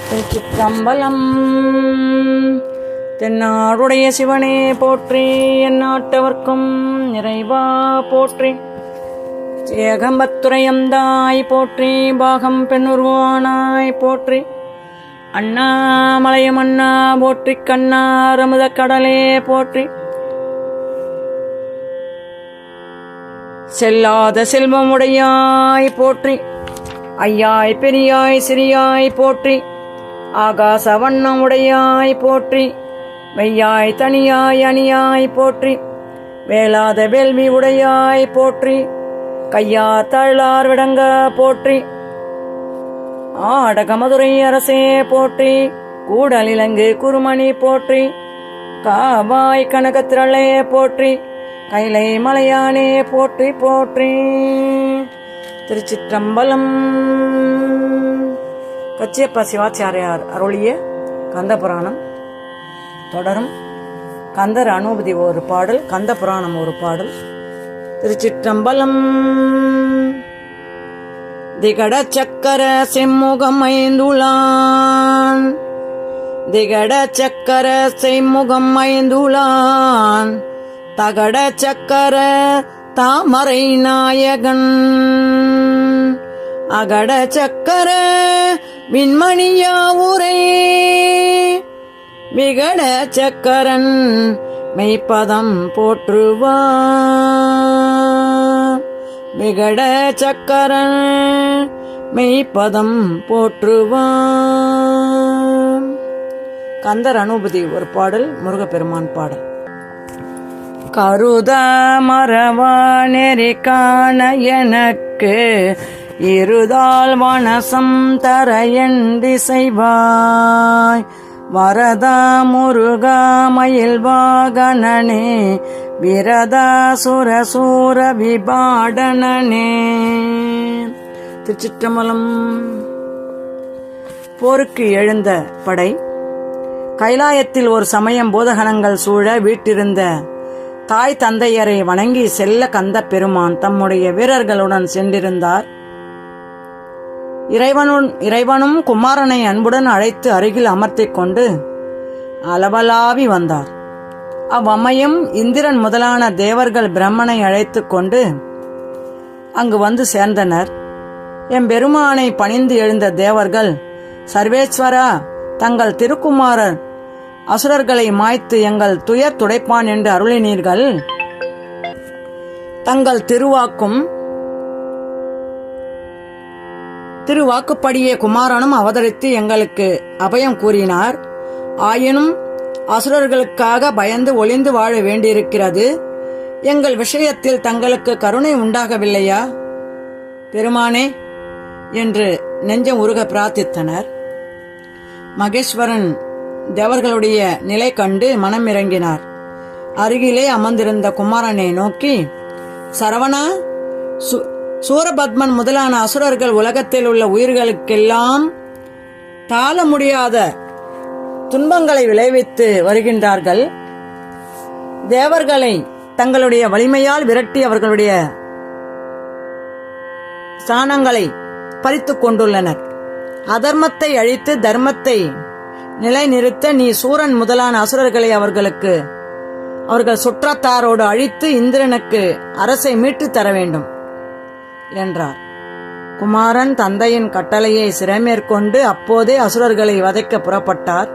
திருச்சிற்றம்பலம். தென்னாடுடைய சிவனே போற்றி, எந்நாட்டவர்க்கும் இறைவா போற்றி. ஏகம்பத்துரையந்தாய் போற்றி, பாகம் பெண்ணுருவானாய் போற்றி. அண்ணாமலையம் அண்ணா போற்றி, கண்ணார் அமுத கடலே போற்றி. செல்லாத செல்வம் உடையாய் போற்றி, ஐயாய் பெரியாய் சிறியாய் போற்றி. ஆகாச வண்ணம் உடையாய் போற்றி, மெய்யாய் தனியாய் அணியாய் போற்றி. வேளாத வேள்வி உடையாய் போற்றி, கையா தள்ளார் விடங்க போற்றி. ஆடகமதுரை அரசே போற்றி, கூடலிலங்கு குருமணி போற்றி. காவாய் கனகத்திரளே போற்றி, கைலை மலையானே போற்றி போற்றி. திருச்சிற்றம்பலம். கச்சியப்ப சிவாச்சாரியார் அருளிய கந்த புராணம் தொடரும். கந்தர் அனுபதி ஒரு பாடல், கந்த புராணம் ஒரு பாடல். திருச்சிற்றம்பலம். திகட சக்கர செம்முகம் ஐந்துளான், திகட சக்கர செம்முகம் ஐந்துளான். தகட சக்கர தாமரை நாயகன், அகட சக்கர விண்மணியாவுரை. விகட சக்கரன் மெய்ப்பதம் போற்றுவார், விகட சக்கரன் மெய்ப்பதம் போற்றுவார். கந்தர் அனுபதி ஒரு பாடல், முருகப்பெருமான் பாடல். கருத மரவா நெறி காண எனக்கு இருதால் வனசம் தர என் திசைவாய். வரதா முருகா மயில் வாகனனே, விரதா சுரசூர விபாடனனே. திருச்சிற்றம்பலம். போருக்கு எழுந்த படை. கைலாயத்தில் ஒரு சமயம் பூதகணங்கள் சூழ வீட்டிருந்த தாய் தந்தையரை வணங்கி செல்ல கந்த பெருமான் தம்முடைய வீரர்களுடன் சென்றிருந்தார். இறைவனும் குமாரனை அன்புடன் அழைத்து அருகில் அமர்த்திக் கொண்டு அளவலாவி வந்தார். அவ்வமயம் இந்திரன் முதலான தேவர்கள் பிரம்மனை அழைத்து கொண்டு அங்கு வந்து சேர்ந்தனர். எம்பெருமானை பணிந்து எழுந்த தேவர்கள், சர்வேஸ்வரா, தங்கள் திருக்குமாரர் அசுரர்களை மாய்த்து எங்கள் துயர் துடைப்பான் என்று அருளினீர்கள். தங்கள் திருவாக்குப்படியே குமாரனும் அவதரித்து எங்களுக்கு அபயம் கூறினார். ஆயினும் அசுரர்களுக்காக பயந்து ஒளிந்து வாழ வேண்டியிருக்கிறது. எங்கள் விஷயத்தில் தங்களுக்கு கருணை உண்டாகவில்லையா பெருமானே என்று நெஞ்சம் உருக பிரார்த்தித்தனர். மகேஸ்வரன் தேவர்களுடைய நிலை கண்டு மனம் இறங்கினார். அருகிலே அமர்ந்திருந்த குமாரனை நோக்கி, சரவணா, சூரபத்மன் முதலான அசுரர்கள் உலகத்தில் உள்ள உயிர்களுக்கெல்லாம் தாழ முடியாத துன்பங்களை விளைவித்து வருகின்றார்கள். தேவர்களை தங்களுடைய வலிமையால் விரட்டி அவர்களுடைய ஸ்தானங்களை பறித்துக் கொண்டுள்ளனர். அதர்மத்தை அழித்து தர்மத்தை நிலைநிறுத்த நீ சூரன் முதலான அசுரர்களை அவர்கள் சுற்றத்தாரோடு அழித்து இந்திரனுக்கு அரசை மீட்டு தர வேண்டும் என்றார். குமாரன் தந்தையின் கட்டளையை சிறைமேற்கொண்டு அப்போதே அசுரர்களை வதைக்க புறப்பட்டார்.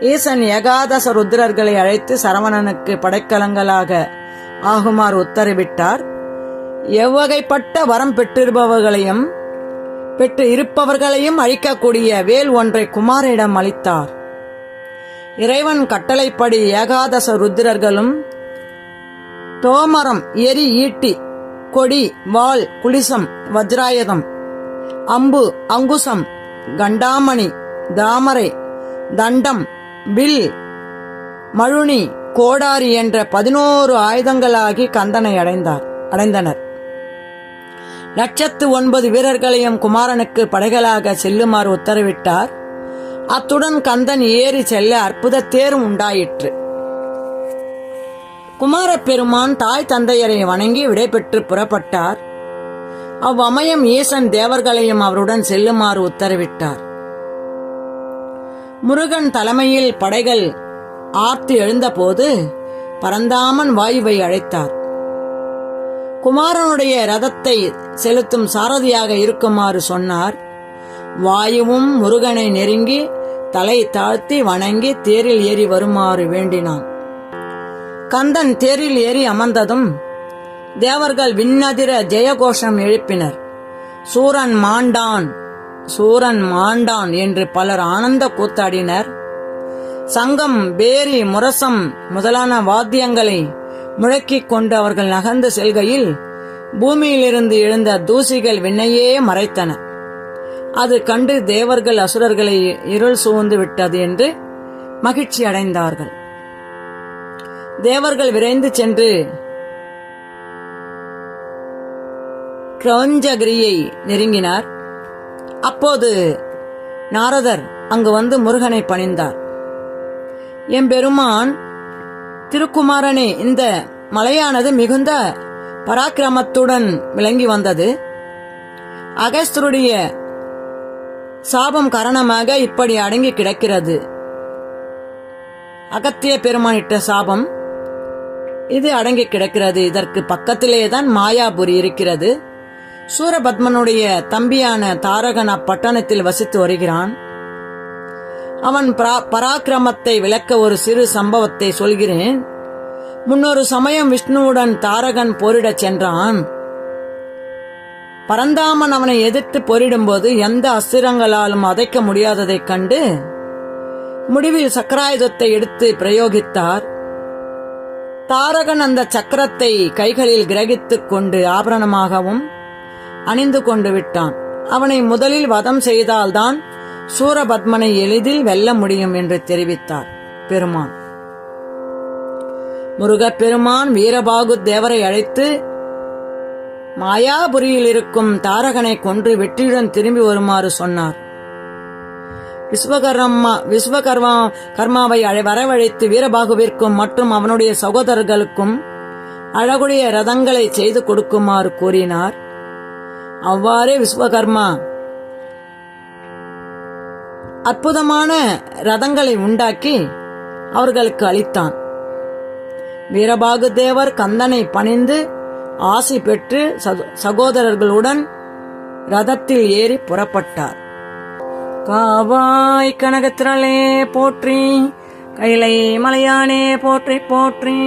ஈசன் ஏகாதச ருத்ரர்களை அழைத்து சரவணனுக்கு படைக்கலங்களாக ஆகுமாறு உத்தரவிட்டார். எவ்வகைப்பட்ட வரம் பெற்று இருப்பவர்களையும் அழிக்கக்கூடிய வேல் ஒன்றை குமாரிடம் அளித்தார். இறைவன் கட்டளைப்படி ஏகாதச ருத்ரர்களும் தோமரம், எரி, ஈட்டி, கொடி, வாள், குலிசம், வஜ்ராயுதம், அம்பு, அங்குசம், கண்டாமணி, தாமரை, தண்டம், வில், மழுனி, கோடாரி என்ற 11 ஆயுதங்களாகி கந்தனை அடைந்தனர். 109 வீரர்களையும் குமாரனுக்கு படைகளாக செல்லுமாறு உத்தரவிட்டார். அத்துடன் கந்தன் ஏறி செல்ல அற்புத தேரும் உண்டாயிற்று. குமாரப்பெருமான் தாய் தந்தையரை வணங்கி விடைபெற்று புறப்பட்டார். அவ்வமயம் ஈசன் தேவர்களையும் அவருடன் செல்லுமாறு உத்தரவிட்டார். முருகன் தலைமையில் படைகள் ஆர்த்து எழுந்தபோது பரந்தாமன் வாயுவை அழைத்தார். குமாரனுடைய ரதத்தை செலுத்தும் சாரதியாக இருக்குமாறு சொன்னார். வாயுவும் முருகனை நெருங்கி தலை தாழ்த்தி வணங்கி தேரில் ஏறி வருமாறு வேண்டினான். கந்தன் தேரில் ஏறி அமர்ந்ததும் தேவர்கள் விண்ணதிர ஜெயகோஷம் எழுப்பினர். சூரன் மாண்டான், சூரன் மாண்டான் என்று பலர் ஆனந்த கூத்தாடினர். சங்கம், பேரி, முரசம் முதலான வாத்தியங்களை முழக்கிக் கொண்டு அவர்கள் நகர்ந்து செல்கையில் பூமியிலிருந்து எழுந்த தூசிகள் விண்ணையே மறைத்தன. அது கண்டு தேவர்கள் அசுரர்களை இருள் சூழ்ந்து விட்டது என்று மகிழ்ச்சி அடைந்தார்கள். தேவர்கள் விரைந்து சென்று கிரௌஞ்சகிரியை நெருங்கினார். அப்போது நாரதர் அங்கு வந்து முருகனை பணிந்தார். எம்பெருமான் திருக்குமாரனே, இந்த மலையானது மிகுந்த பராக்கிரமத்துடன் விளங்கி வந்தது. அகஸ்தருடைய சாபம் காரணமாக இப்படி அடங்கி கிடக்கிறது. அகத்திய பெருமான் இட்ட சாபம் இது அடங்கி கிடக்கிறது. இதற்கு பக்கத்திலேதான் மாயாபுரி இருக்கிறது. சூரபத்மனுடைய தம்பியான தாரகன் அப்பட்டணத்தில் வசித்து வருகிறான். அவன் பராக்கிரமத்தை விளக்க ஒரு சிறு சம்பவத்தை சொல்கிறேன். முன்னொரு சமயம் விஷ்ணுவுடன் தாரகன் போரிடச் சென்றான். பரந்தாமன் அவனை எதிர்த்து போரிடும்போது எந்த அஸ்திரங்களாலும் அதைக்க முடியாததைக் கண்டு முடிவில் சக்கராயுதத்தை எடுத்து பிரயோகித்தார். தாரகன் அந்த சக்கரத்தை கைகளில் கிரகித்துக் கொண்டு ஆபரணமாகவும் அணிந்து கொண்டு விட்டான். அவனை முதலில் வதம் செய்தால்தான் சூரபத்மனை எளிதில் வெல்ல முடியும் என்று தெரிவித்தார் பெருமான். முருகப்பெருமான் வீரபாகு தேவரை அழைத்து மாயாபுரியில் இருக்கும் தாரகனை கொன்று வெற்றியுடன் திரும்பி வருமாறு சொன்னார். விஸ்வகர்மாவை வரவழைத்து வீரபாகுவிற்கும் மற்றும் அவனுடைய சகோதரர்களுக்கும் அழகுடைய ரதங்களை செய்து கொடுக்குமாறு கூறினார். அவ்வாறே விஸ்வகர்மா அற்புதமான ரதங்களை உண்டாக்கி அவர்களுக்கு அளித்தான். வீரபாகு தேவர் கந்தனை பணிந்து ஆசி பெற்று சகோதரர்களுடன் ரதத்தில் ஏறி புறப்பட்டார். காவாய் கனகத்திரளே போற்றி, கைலை மலையானே போற்றி போற்றி.